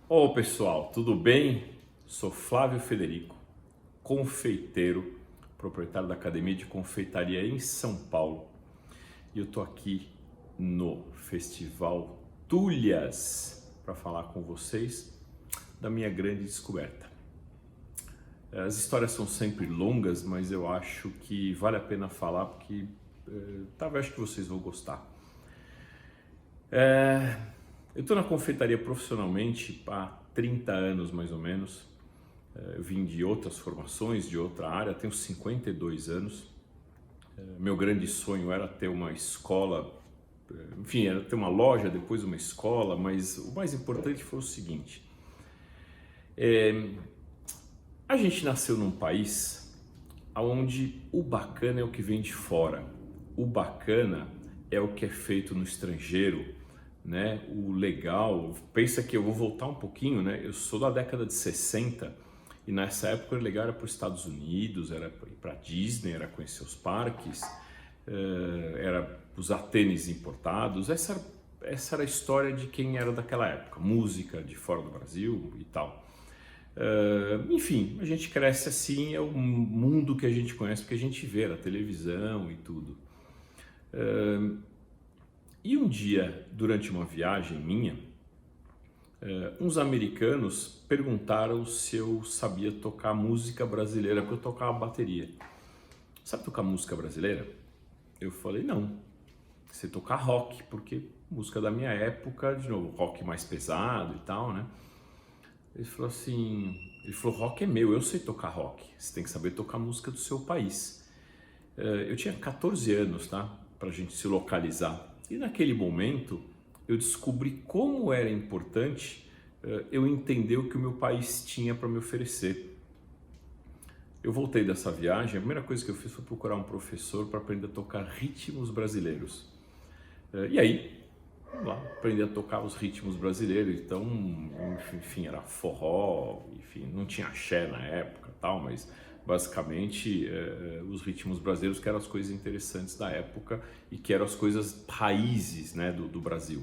Ô pessoal, tudo bem? Sou Flávio Federico, confeiteiro, proprietário da Academia de Confeitaria em São Paulo. E eu tô aqui no Festival Tulhas para falar com vocês da minha grande descoberta. As histórias são sempre longas, mas eu acho que vale a pena falar porque talvez acho que vocês vão gostar. Eu estou na confeitaria profissionalmente há 30 anos mais ou menos. Eu vim de outras formações, de outra área, tenho 52 anos. Meu grande sonho era ter uma escola, enfim, era ter uma loja, depois uma escola, mas o mais importante foi o seguinte. A gente nasceu num país onde o bacana é o que vem de fora. O bacana é o que é feito no estrangeiro, né? O legal, pensa que eu vou voltar um pouquinho, né? Eu sou da década de 60 e nessa época o legal era para os Estados Unidos, era ir para Disney, era conhecer os parques, era usar tênis importados. Essa era a história de quem era daquela época, música de fora do Brasil e tal. Enfim, a gente cresce assim, é o mundo que a gente conhece, porque a gente vê na televisão e tudo. E um dia, durante uma viagem minha, uns americanos perguntaram se eu sabia tocar música brasileira, porque eu tocava bateria. Sabe tocar música brasileira? Eu falei, não. Sei tocar rock, porque música da minha época, de novo, rock mais pesado e tal, né? Ele falou, rock é meu, eu sei tocar rock. Você tem que saber tocar música do seu país. Eu tinha 14 anos, tá? Pra gente se localizar. E naquele momento eu descobri como era importante eu entender o que o meu país tinha para me oferecer. Eu voltei dessa viagem, a primeira coisa que eu fiz foi procurar um professor para aprender a tocar ritmos brasileiros. E aí, vamos lá, aprendi a tocar os ritmos brasileiros. Então, enfim, era forró, enfim, não tinha axé na época e tal, mas basicamente os ritmos brasileiros que eram as coisas interessantes da época e que eram as coisas raízes, né, do Brasil.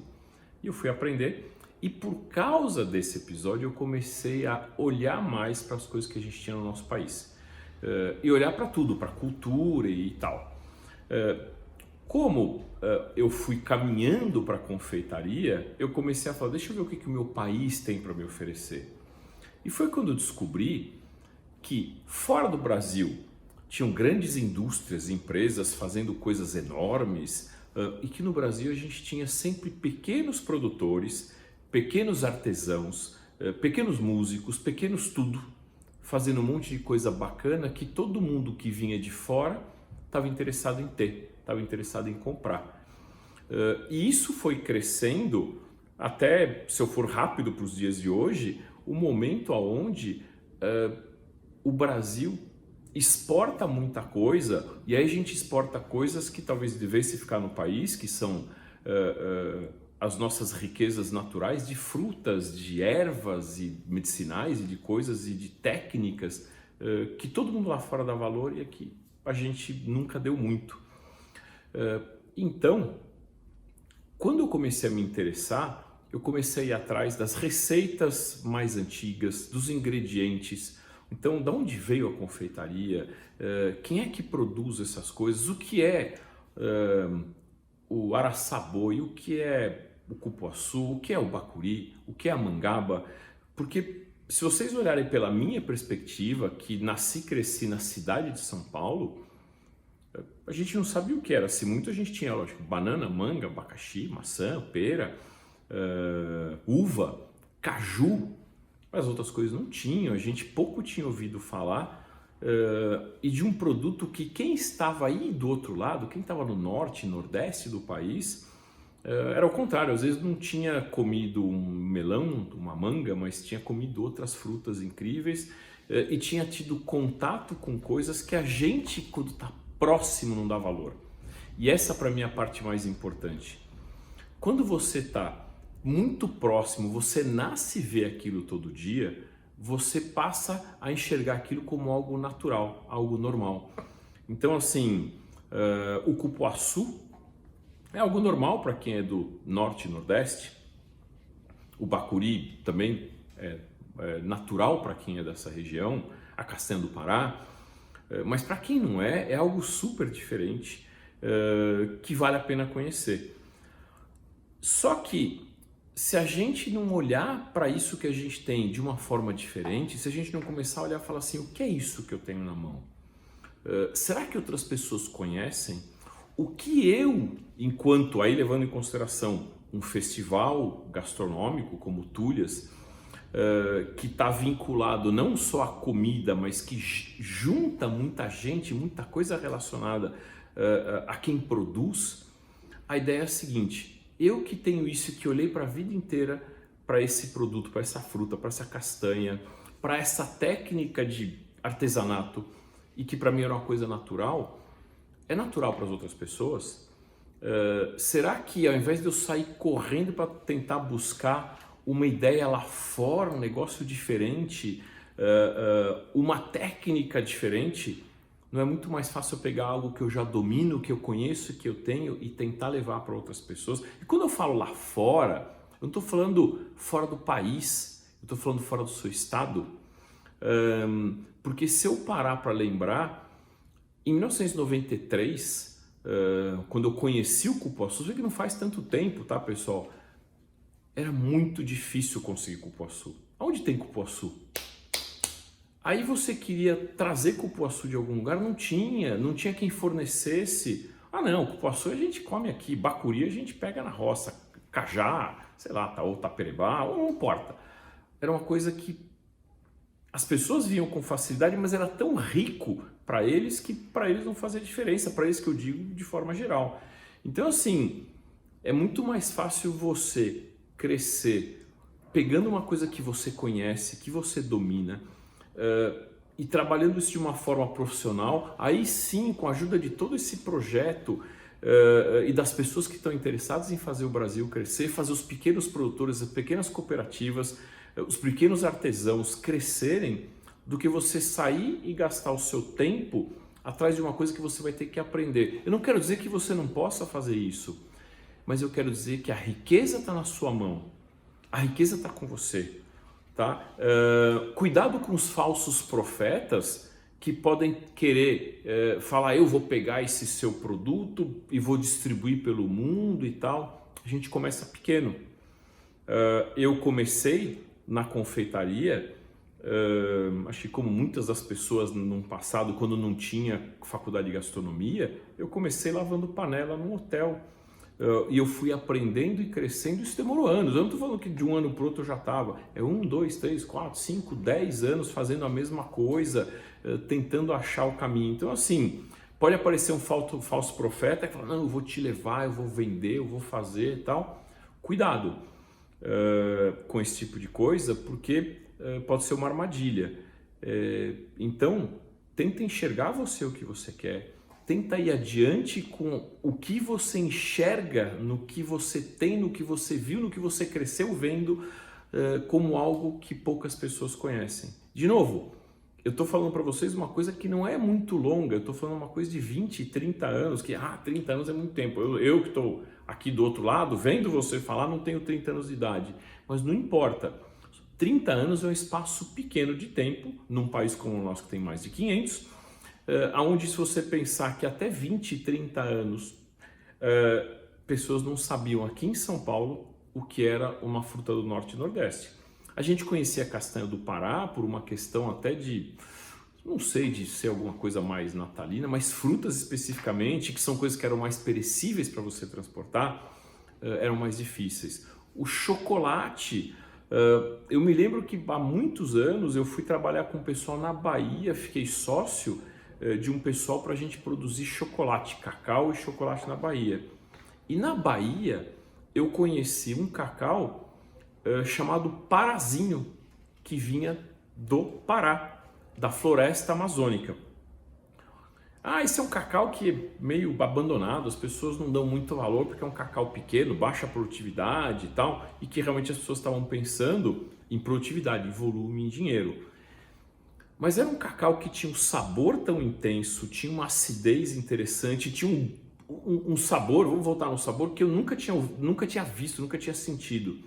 E eu fui aprender e por causa desse episódio eu comecei a olhar mais para as coisas que a gente tinha no nosso país e olhar para tudo, para a cultura e tal. Como eu fui caminhando para a confeitaria, eu comecei a falar, deixa eu ver o que o meu país tem para me oferecer. E foi quando eu descobri que fora do Brasil tinham grandes indústrias, empresas fazendo coisas enormes e que no Brasil a gente tinha sempre pequenos produtores, pequenos artesãos, pequenos músicos, pequenos tudo, fazendo um monte de coisa bacana que todo mundo que vinha de fora estava interessado em ter, estava interessado em comprar. E isso foi crescendo até, se eu for rápido para os dias de hoje, o momento onde o Brasil exporta muita coisa e aí a gente exporta coisas que talvez devessem ficar no país, que são as nossas riquezas naturais de frutas, de ervas e medicinais e de coisas e de técnicas que todo mundo lá fora dá valor e aqui a gente nunca deu muito. Então, quando eu comecei a me interessar, eu comecei a ir atrás das receitas mais antigas, dos ingredientes. Então, de onde veio a confeitaria? Quem é que produz essas coisas? O que é o araçaboi? O que é o cupuaçu? O que é o bacuri? O que é a mangaba? Porque se vocês olharem pela minha perspectiva, que nasci e cresci na cidade de São Paulo, a gente não sabia o que era. Se muito a gente tinha, lógico, banana, manga, abacaxi, maçã, pera, uva, caju. As outras coisas não tinham, a gente pouco tinha ouvido falar e de um produto que quem estava aí do outro lado, quem estava no norte, nordeste do país, era o contrário, às vezes não tinha comido um melão, uma manga, mas tinha comido outras frutas incríveis e tinha tido contato com coisas que a gente, quando está próximo, não dá valor. E essa para mim é a parte mais importante. Quando você está muito próximo, você nasce e vê aquilo todo dia, você passa a enxergar aquilo como algo natural, algo normal. Então, assim, o cupuaçu é algo normal para quem é do norte e nordeste. O bacuri também natural para quem é dessa região, a castanha do Pará, mas para quem não é algo super diferente, que vale a pena conhecer. Só que se a gente não olhar para isso que a gente tem de uma forma diferente, se a gente não começar a olhar e falar assim, o que é isso que eu tenho na mão? Será que outras pessoas conhecem? O que eu, enquanto, aí levando em consideração um festival gastronômico como Tulhas, que está vinculado não só à comida, mas que junta muita gente, muita coisa relacionada a quem produz, a ideia é a seguinte: eu que tenho isso, que olhei para a vida inteira para esse produto, para essa fruta, para essa castanha, para essa técnica de artesanato, e que para mim era uma coisa natural, é natural para as outras pessoas? Será que ao invés de eu sair correndo para tentar buscar uma ideia lá fora, um negócio diferente, uma técnica diferente, não é muito mais fácil eu pegar algo que eu já domino, que eu conheço, que eu tenho e tentar levar para outras pessoas? E quando eu falo lá fora, eu não estou falando fora do país, eu estou falando fora do seu estado, porque se eu parar para lembrar, em 1993, quando eu conheci o cupuaçu, sei que não faz tanto tempo, tá, pessoal? Era muito difícil conseguir cupuaçu. Aonde tem cupuaçu? Aí você queria trazer cupuaçu de algum lugar, não tinha quem fornecesse. Ah não, cupuaçu a gente come aqui, bacuri a gente pega na roça, cajá, sei lá, ou taperebá, ou não importa. Era uma coisa que as pessoas viam com facilidade, mas era tão rico para eles que para eles não fazia diferença, para eles que eu digo de forma geral. Então assim, é muito mais fácil você crescer pegando uma coisa que você conhece, que você domina, e trabalhando isso de uma forma profissional, aí sim, com a ajuda de todo esse projeto e das pessoas que estão interessadas em fazer o Brasil crescer, fazer os pequenos produtores, as pequenas cooperativas, os pequenos artesãos crescerem, do que você sair e gastar o seu tempo atrás de uma coisa que você vai ter que aprender. Eu não quero dizer que você não possa fazer isso, mas eu quero dizer que a riqueza está na sua mão, a riqueza está com você. Tá? Cuidado com os falsos profetas que podem querer falar, eu vou pegar esse seu produto e vou distribuir pelo mundo e tal. A gente começa pequeno. Eu comecei na confeitaria, acho que como muitas das pessoas no passado, quando não tinha faculdade de gastronomia, eu comecei lavando panela num hotel. E eu fui aprendendo e crescendo, isso demorou anos. Eu não estou falando que de um ano para o outro eu já estava. É 1, 2, 3, 4, 5, 10 anos fazendo a mesma coisa, tentando achar o caminho. Então assim, pode aparecer um falso profeta que fala, não, eu vou te levar, eu vou vender, eu vou fazer e tal. Cuidado com esse tipo de coisa, porque pode ser uma armadilha. Então, tenta enxergar você o que você quer. Tenta ir adiante com o que você enxerga, no que você tem, no que você viu, no que você cresceu vendo, como algo que poucas pessoas conhecem. De novo, eu estou falando para vocês uma coisa que não é muito longa, eu estou falando uma coisa de 20, 30 anos, que 30 anos é muito tempo. Eu que estou aqui do outro lado, vendo você falar, não tenho 30 anos de idade, mas não importa. 30 anos é um espaço pequeno de tempo, num país como o nosso que tem mais de 500, onde se você pensar que até 20, 30 anos pessoas não sabiam aqui em São Paulo o que era uma fruta do Norte e Nordeste. A gente conhecia a castanha do Pará por uma questão até de, não sei, de ser alguma coisa mais natalina, mas frutas especificamente, que são coisas que eram mais perecíveis para você transportar, eram mais difíceis. O chocolate, eu me lembro que há muitos anos eu fui trabalhar com o pessoal na Bahia, fiquei sócio de um pessoal para a gente produzir chocolate, cacau e chocolate na Bahia. E na Bahia eu conheci um cacau chamado Parazinho, que vinha do Pará, da floresta amazônica. Esse é um cacau que é meio abandonado, as pessoas não dão muito valor porque é um cacau pequeno, baixa produtividade e tal, e que realmente as pessoas estavam pensando em produtividade, em volume, em dinheiro. Mas era um cacau que tinha um sabor tão intenso, tinha uma acidez interessante, tinha um sabor, vamos voltar no sabor, que eu nunca tinha visto, nunca tinha sentido.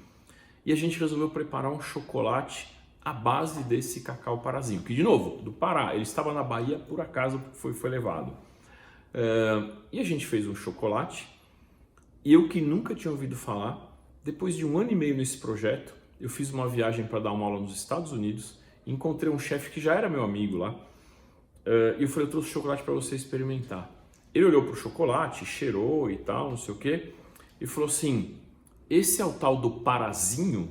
e a gente resolveu preparar um chocolate à base desse cacau parazinho, que de novo, do Pará, ele estava na Bahia, por acaso foi levado. E a gente fez um chocolate, e eu que nunca tinha ouvido falar, depois de 1 ano e meio nesse projeto, eu fiz uma viagem para dar uma aula nos Estados Unidos, encontrei um chefe que já era meu amigo lá, e eu falei, eu trouxe chocolate para você experimentar. Ele olhou para o chocolate, cheirou e tal, não sei o quê, e falou assim, esse é o tal do parazinho?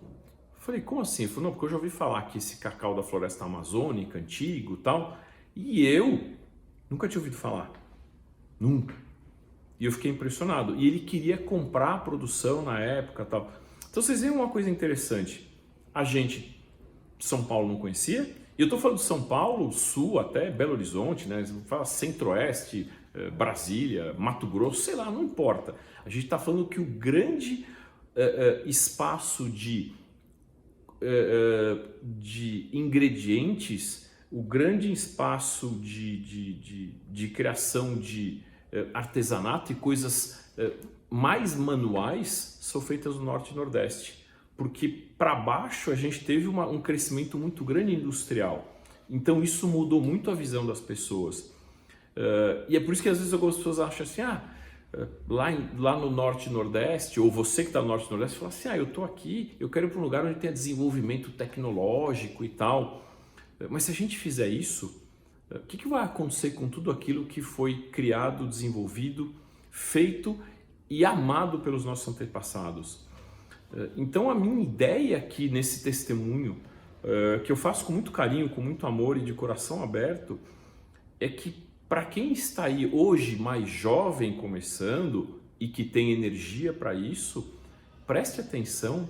Eu falei, como assim? Ele falou, não, porque eu já ouvi falar que esse cacau da floresta amazônica, antigo e tal, e eu nunca tinha ouvido falar, nunca. E eu fiquei impressionado. E ele queria comprar a produção na época e tal. Então vocês veem uma coisa interessante, a gente, São Paulo não conhecia, e eu estou falando de São Paulo, Sul, até Belo Horizonte, né? Fala Centro-Oeste, Brasília, Mato Grosso, sei lá, não importa. A gente está falando que o grande espaço de ingredientes, o grande espaço de criação de artesanato e coisas mais manuais são feitas no Norte e Nordeste. Porque para baixo a gente teve um crescimento muito grande industrial. Então isso mudou muito a visão das pessoas. E é por isso que às vezes algumas pessoas acham assim, lá no Norte e Nordeste, ou você que está no Norte e Nordeste, fala assim, eu estou aqui, eu quero ir para um lugar onde tenha desenvolvimento tecnológico e tal. Mas se a gente fizer isso, o que vai acontecer com tudo aquilo que foi criado, desenvolvido, feito e amado pelos nossos antepassados? Então a minha ideia aqui nesse testemunho, que eu faço com muito carinho, com muito amor e de coração aberto, é que para quem está aí hoje mais jovem começando e que tem energia para isso, preste atenção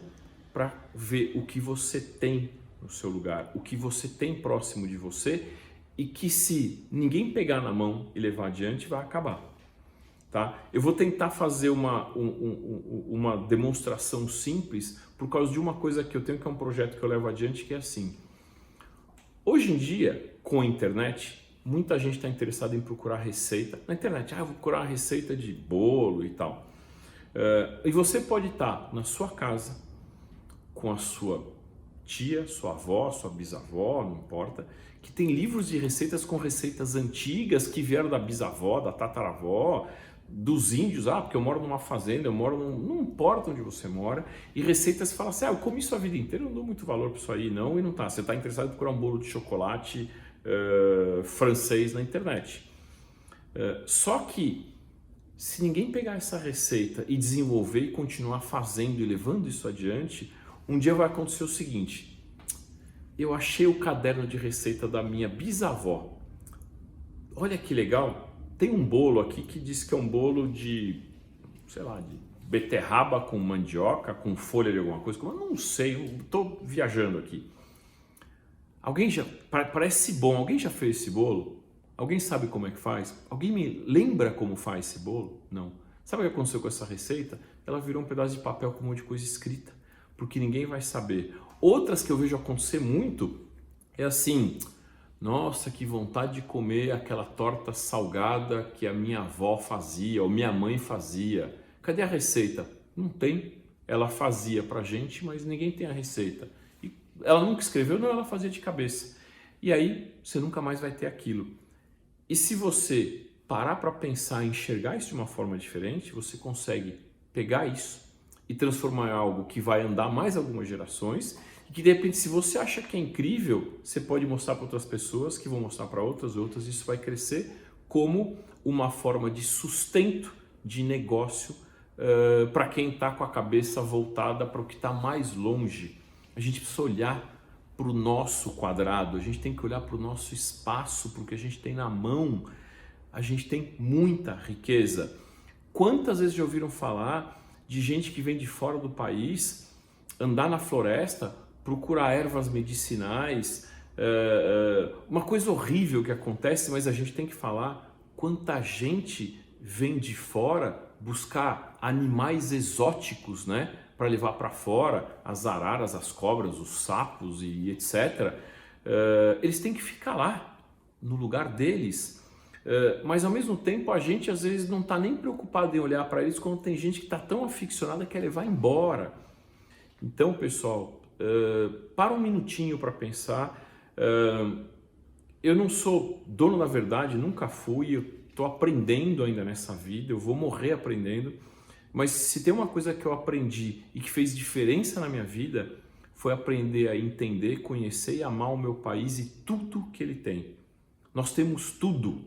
para ver o que você tem no seu lugar, o que você tem próximo de você e que se ninguém pegar na mão e levar adiante vai acabar. Tá? Eu vou tentar fazer uma demonstração simples por causa de uma coisa que eu tenho, que é um projeto que eu levo adiante, que é assim. Hoje em dia, com a internet, muita gente está interessada em procurar receita na internet. Eu vou procurar uma receita de bolo e tal. E você pode estar na sua casa, com a sua tia, sua avó, sua bisavó, não importa, que tem livros de receitas com receitas antigas que vieram da bisavó, da tataravó, dos índios, porque eu moro numa fazenda, não importa onde você mora, e receitas que falam assim, eu comi isso a vida inteira, eu não dou muito valor para isso aí não, e não tá, você está interessado em procurar um bolo de chocolate francês na internet. Só que, se ninguém pegar essa receita e desenvolver e continuar fazendo e levando isso adiante, um dia vai acontecer o seguinte, eu achei o caderno de receita da minha bisavó, olha que legal, tem um bolo aqui que diz que é um bolo de, sei lá, de beterraba com mandioca, com folha de alguma coisa, eu não sei, eu estou viajando aqui. Alguém já, parece bom, alguém já fez esse bolo? Alguém sabe como é que faz? Alguém me lembra como faz esse bolo? Não. Sabe o que aconteceu com essa receita? Ela virou um pedaço de papel com um monte de coisa escrita, porque ninguém vai saber. Outras que eu vejo acontecer muito é assim, nossa, que vontade de comer aquela torta salgada que a minha avó fazia ou minha mãe fazia. Cadê a receita? Não tem. Ela fazia pra gente, mas ninguém tem a receita. E ela nunca escreveu, não, ela fazia de cabeça. E aí você nunca mais vai ter aquilo. E se você parar para pensar e enxergar isso de uma forma diferente, você consegue pegar isso e transformar em algo que vai andar mais algumas gerações e que de repente, se você acha que é incrível, você pode mostrar para outras pessoas que vão mostrar para outras, e isso vai crescer como uma forma de sustento de negócio para quem está com a cabeça voltada para o que está mais longe. A gente precisa olhar para o nosso quadrado, a gente tem que olhar para o nosso espaço, porque a gente tem na mão, a gente tem muita riqueza. Quantas vezes já ouviram falar de gente que vem de fora do país, andar na floresta, procurar ervas medicinais, uma coisa horrível que acontece, mas a gente tem que falar quanta gente vem de fora buscar animais exóticos, né, para levar para fora, as araras, as cobras, os sapos e etc. Eles têm que ficar lá, no lugar deles, mas ao mesmo tempo a gente às vezes não está nem preocupado em olhar para eles quando tem gente que está tão aficionada que quer levar embora. Então, pessoal, para um minutinho para pensar. Eu não sou dono da verdade, nunca fui, eu estou aprendendo ainda nessa vida, eu vou morrer aprendendo, mas se tem uma coisa que eu aprendi e que fez diferença na minha vida, foi aprender a entender, conhecer e amar o meu país e tudo que ele tem. Nós temos tudo,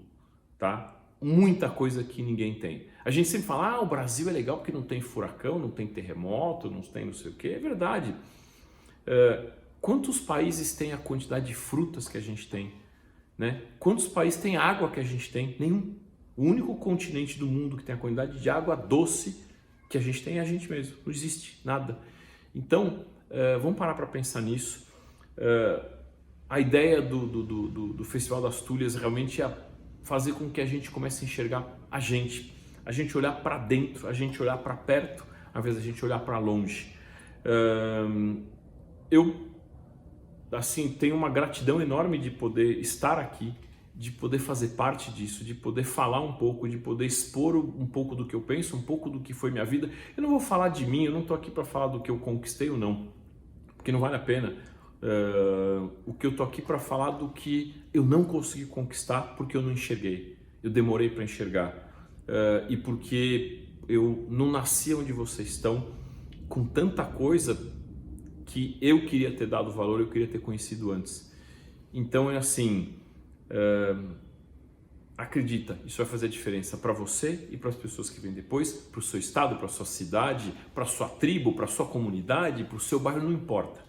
tá? Muita coisa que ninguém tem. A gente sempre fala, o Brasil é legal porque não tem furacão, não tem terremoto, não tem não sei o quê. É verdade. Quantos países têm a quantidade de frutas que a gente tem? Né? Quantos países têm água que a gente tem? Nenhum. O único continente do mundo que tem a quantidade de água doce que a gente tem é a gente mesmo. Não existe nada. Então, vamos parar para pensar nisso. A ideia do Festival das Tulhas realmente é fazer com que a gente comece a enxergar a gente olhar para dentro, a gente olhar para perto, ao invés da gente olhar para longe. Eu assim, tenho uma gratidão enorme de poder estar aqui, de poder fazer parte disso, de poder falar um pouco, de poder expor um pouco do que eu penso, um pouco do que foi minha vida. Eu não vou falar de mim, eu não estou aqui para falar do que eu conquistei ou não, porque não vale a pena. O que eu estou aqui para falar do que eu não consegui conquistar porque eu não enxerguei, eu demorei para enxergar, e porque eu não nasci onde vocês estão, com tanta coisa que eu queria ter dado valor, eu queria ter conhecido antes. Então é assim, acredita, isso vai fazer diferença para você e para as pessoas que vêm depois, para o seu estado, para a sua cidade, para a sua tribo, para a sua comunidade, para o seu bairro, não importa.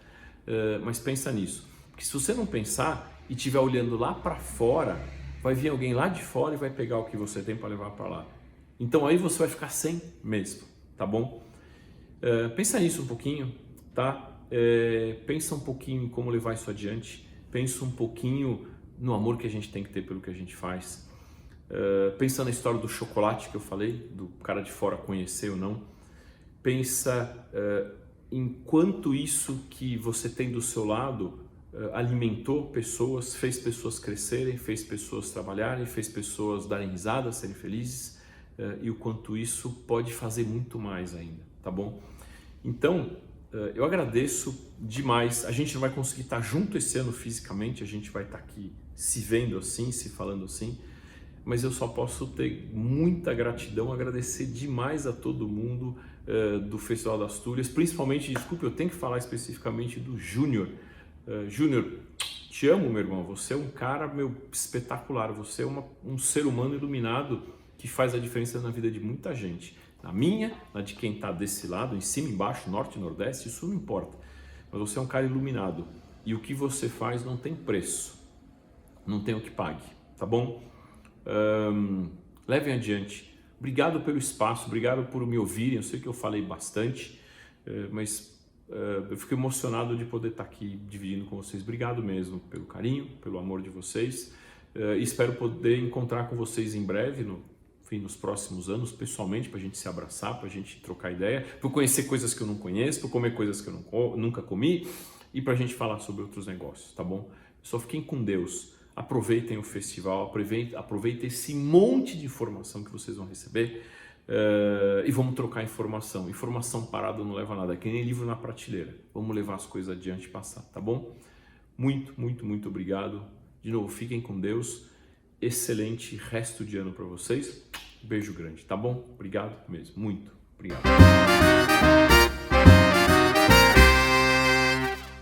Mas pensa nisso, porque se você não pensar e estiver olhando lá para fora, vai vir alguém lá de fora e vai pegar o que você tem para levar para lá. Então aí você vai ficar sem mesmo, tá bom? Pensa nisso um pouquinho, tá? Pensa um pouquinho em como levar isso adiante, pensa um pouquinho no amor que a gente tem que ter pelo que a gente faz, pensa na história do chocolate que eu falei, do cara de fora conhecer ou não, pensa em quanto isso que você tem do seu lado alimentou pessoas, fez pessoas crescerem, fez pessoas trabalharem, fez pessoas darem risada, serem felizes, e o quanto isso pode fazer muito mais ainda, tá bom? Então, eu agradeço demais. A gente não vai conseguir estar junto esse ano fisicamente, a gente vai estar aqui se vendo assim, se falando assim, mas eu só posso ter muita gratidão, agradecer demais a todo mundo do Festival das Tulhas, principalmente, desculpe, eu tenho que falar especificamente do Júnior. Júnior, te amo, meu irmão, você é um cara, espetacular, você é um ser humano iluminado que faz a diferença na vida de muita gente. Na minha, na de quem está desse lado, em cima, embaixo, norte, nordeste, isso não importa. Mas você é um cara iluminado e o que você faz não tem preço, não tem o que pague, tá bom? Levem adiante. Obrigado pelo espaço, obrigado por me ouvirem. Eu sei que eu falei bastante, mas eu fico emocionado de poder estar aqui dividindo com vocês. Obrigado mesmo pelo carinho, pelo amor de vocês. Espero poder encontrar com vocês em breve, nos próximos anos, pessoalmente, para a gente se abraçar, para a gente trocar ideia, para eu conhecer coisas que eu não conheço, para comer coisas que eu nunca comi e para a gente falar sobre outros negócios, tá bom? Só fiquem com Deus, aproveitem o festival, aproveitem esse monte de informação que vocês vão receber e vamos trocar informação. Informação parada não leva a nada, é que nem livro na prateleira. Vamos levar as coisas adiante e passar, tá bom? Muito, muito, muito obrigado. De novo, fiquem com Deus. Excelente resto de ano para vocês. Beijo grande, tá bom? Obrigado mesmo, muito obrigado.